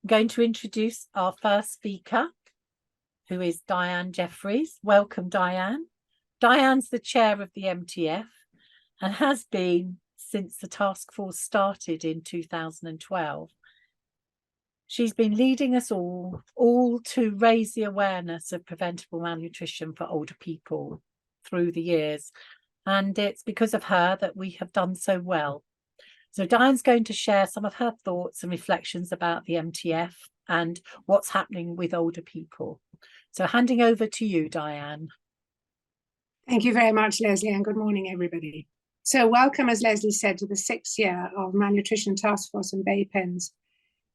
I'm going to introduce our first speaker, who is Dianne Jeffrey. Welcome, Dianne. Dianne's the chair of the MTF and has been since the task force started in 2012. She's been leading us all to raise the awareness of preventable malnutrition for older people through the years. And it's because of her that we have done so well. So Dianne's going to share some of her thoughts and reflections about the MTF and what's happening with older people. So handing over to you, Dianne. Thank you very much, Leslie, and good morning, everybody. So welcome, as Leslie said, to the 6th year of Malnutrition Task Force and BAPEN's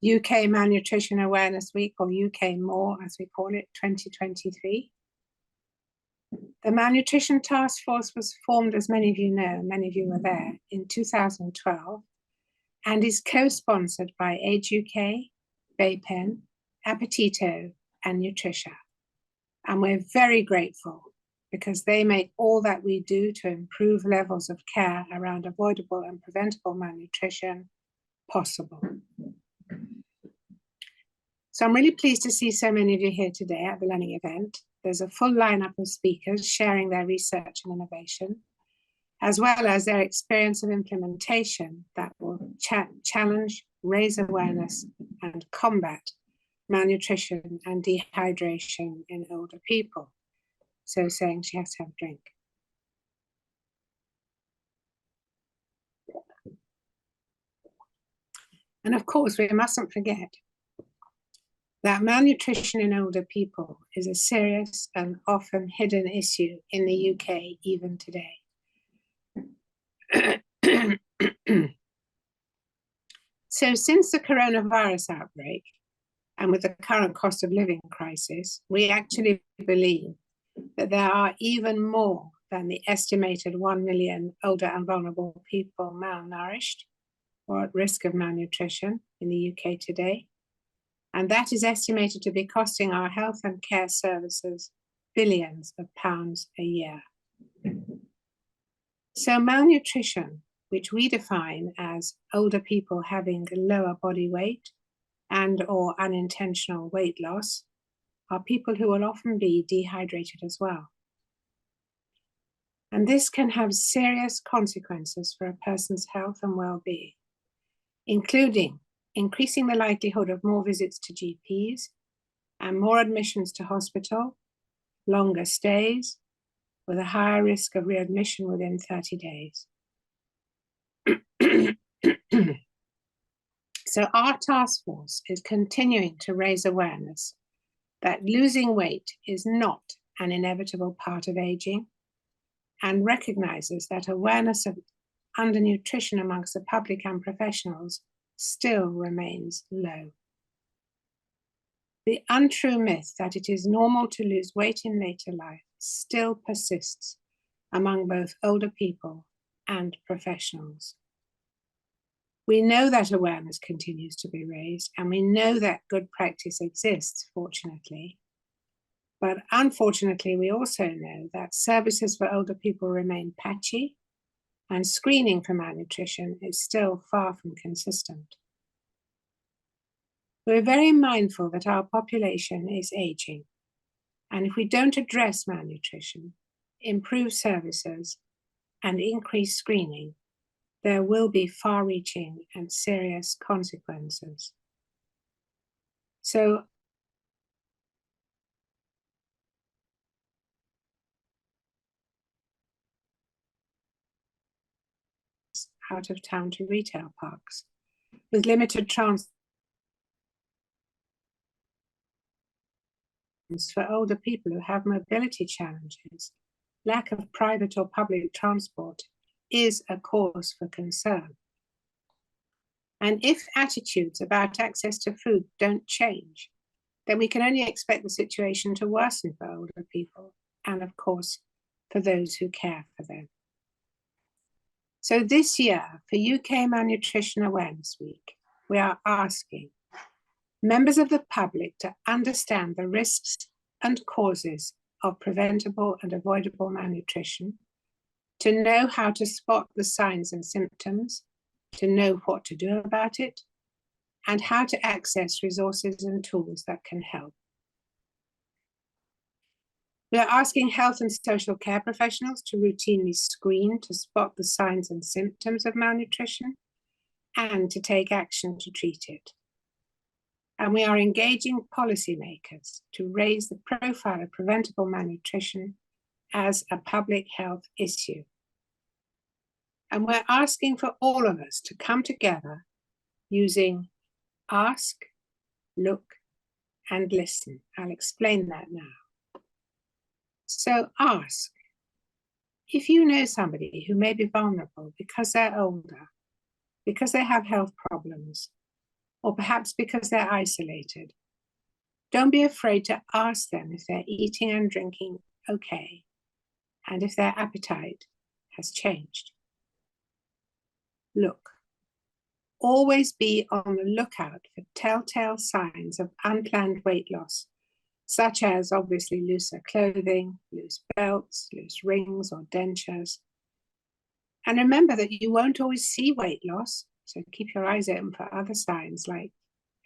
UK Malnutrition Awareness Week, or UK MAW, as we call it, 2023. The Malnutrition Task Force was formed, as many of you know, many of you were there, in 2012, and is co-sponsored by Age UK, BAPEN, Appetito, and Nutricia. And we're very grateful because they make all that we do to improve levels of care around avoidable and preventable malnutrition possible. So I'm really pleased to see so many of you here today at the learning event. There's a full lineup of speakers sharing their research and innovation, as well as their experience of implementation that will challenge, raise awareness, and combat malnutrition and dehydration in older people. So saying she has to have a drink. And of course, we mustn't forget that malnutrition in older people is a serious and often hidden issue in the UK even today. So since the coronavirus outbreak, and with the current cost of living crisis, we actually believe that there are even more than the estimated 1 million older and vulnerable people malnourished or at risk of malnutrition in the UK today. And that is estimated to be costing our health and care services billions of pounds a year. So malnutrition, which we define as older people having lower body weight and or unintentional weight loss, are people who will often be dehydrated as well. And this can have serious consequences for a person's health and well-being, including increasing the likelihood of more visits to GPs and more admissions to hospital, longer stays, with a higher risk of readmission within 30 days. So our task force is continuing to raise awareness that losing weight is not an inevitable part of aging, and recognizes that awareness of undernutrition amongst the public and professionals still remains low. The untrue myth that it is normal to lose weight in later life still persists among both older people and professionals. We know that awareness continues to be raised, and we know that good practice exists, fortunately. But unfortunately, we also know that services for older people remain patchy, and screening for malnutrition is still far from consistent. We're very mindful that our population is aging, and if we don't address malnutrition, improve services, and increase screening, there will be far-reaching and serious consequences. So out of town to retail parks, with limited transport for older people who have mobility challenges. Lack of private or public transport is a cause for concern. And if attitudes about access to food don't change, then we can only expect the situation to worsen for older people, and of course, for those who care for them. So this year, for UK Malnutrition Awareness Week, we are asking members of the public to understand the risks and causes of preventable and avoidable malnutrition, to know how to spot the signs and symptoms, to know what to do about it, and how to access resources and tools that can help. We are asking health and social care professionals to routinely screen to spot the signs and symptoms of malnutrition and to take action to treat it. And we are engaging policymakers to raise the profile of preventable malnutrition as a public health issue. And we're asking for all of us to come together using ask, look, and listen. I'll explain that now. So ask. If you know somebody who may be vulnerable because they're older, because they have health problems, or perhaps because they're isolated, don't be afraid to ask them if they're eating and drinking okay, and if their appetite has changed. Look. Always be on the lookout for telltale signs of unplanned weight loss, such as obviously looser clothing, loose belts, loose rings, or dentures. And remember that you won't always see weight loss, so keep your eyes open for other signs like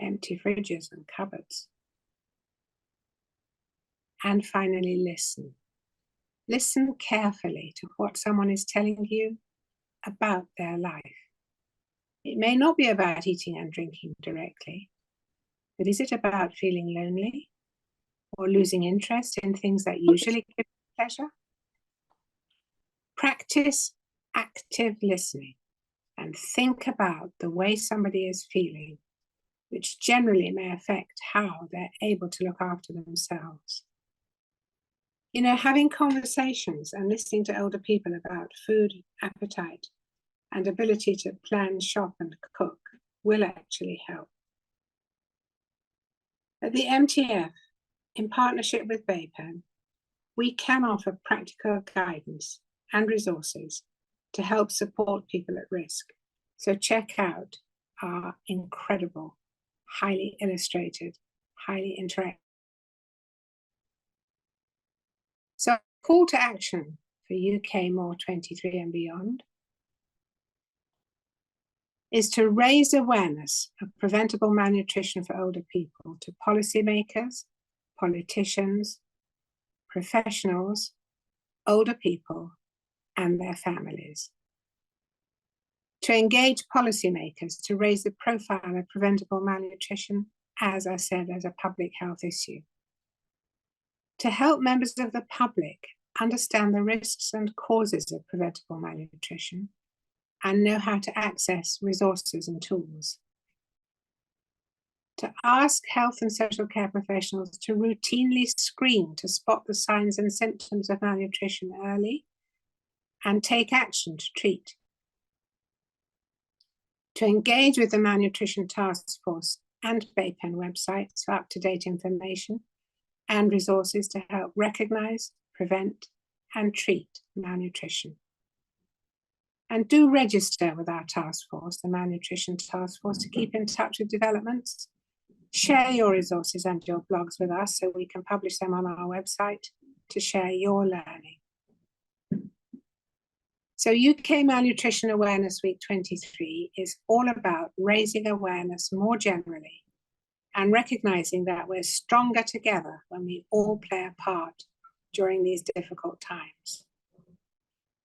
empty fridges and cupboards. And finally, listen. Listen carefully to what someone is telling you about their life. It may not be about eating and drinking directly, but is it about feeling lonely or losing interest in things that usually give pleasure? Practice active listening and think about the way somebody is feeling, which generally may affect how they're able to look after themselves. You know, having conversations and listening to older people about food, appetite, and ability to plan, shop, and cook will actually help. At the MTF, in partnership with BAPEN, we can offer practical guidance and resources to help support people at risk. So check out our incredible, highly illustrated, highly interactive. So call to action for UK MAW 23 and beyond is to raise awareness of preventable malnutrition for older people to policymakers, politicians, professionals, older people, and their families. To engage policymakers to raise the profile of preventable malnutrition, as I said, as a public health issue. To help members of the public understand the risks and causes of preventable malnutrition and know how to access resources and tools. To ask health and social care professionals to routinely screen to spot the signs and symptoms of malnutrition early and take action to treat. To engage with the Malnutrition Task Force and BAPEN websites for up-to-date information and resources to help recognize, prevent, and treat malnutrition. And do register with our task force, the Malnutrition Task Force, to keep in touch with developments. Share your resources and your blogs with us so we can publish them on our website to share your learning. So UK Malnutrition Awareness Week 23 is all about raising awareness more generally and recognizing that we're stronger together when we all play a part during these difficult times.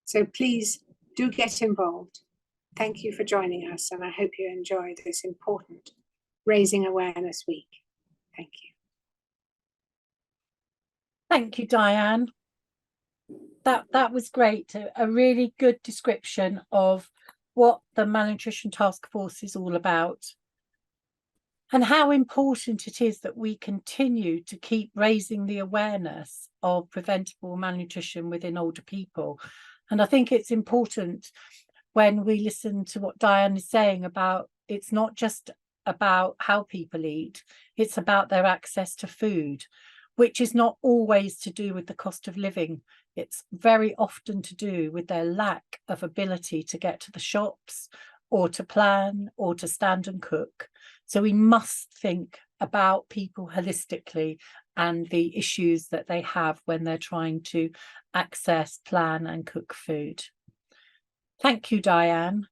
So please do get involved. Thank you for joining us, and I hope you enjoy this important Raising Awareness Week. Thank you. Thank you, Dianne. That was great. A really good description of what the Malnutrition Task Force is all about and how important it is that we continue to keep raising the awareness of preventable malnutrition within older people. And I think it's important when we listen to what Dianne is saying about it's not just about how people eat, it's about their access to food, which is not always to do with the cost of living. It's very often to do with their lack of ability to get to the shops or to plan or to stand and cook. So we must think about people holistically and the issues that they have when they're trying to access, plan and cook food. Thank you, Dianne.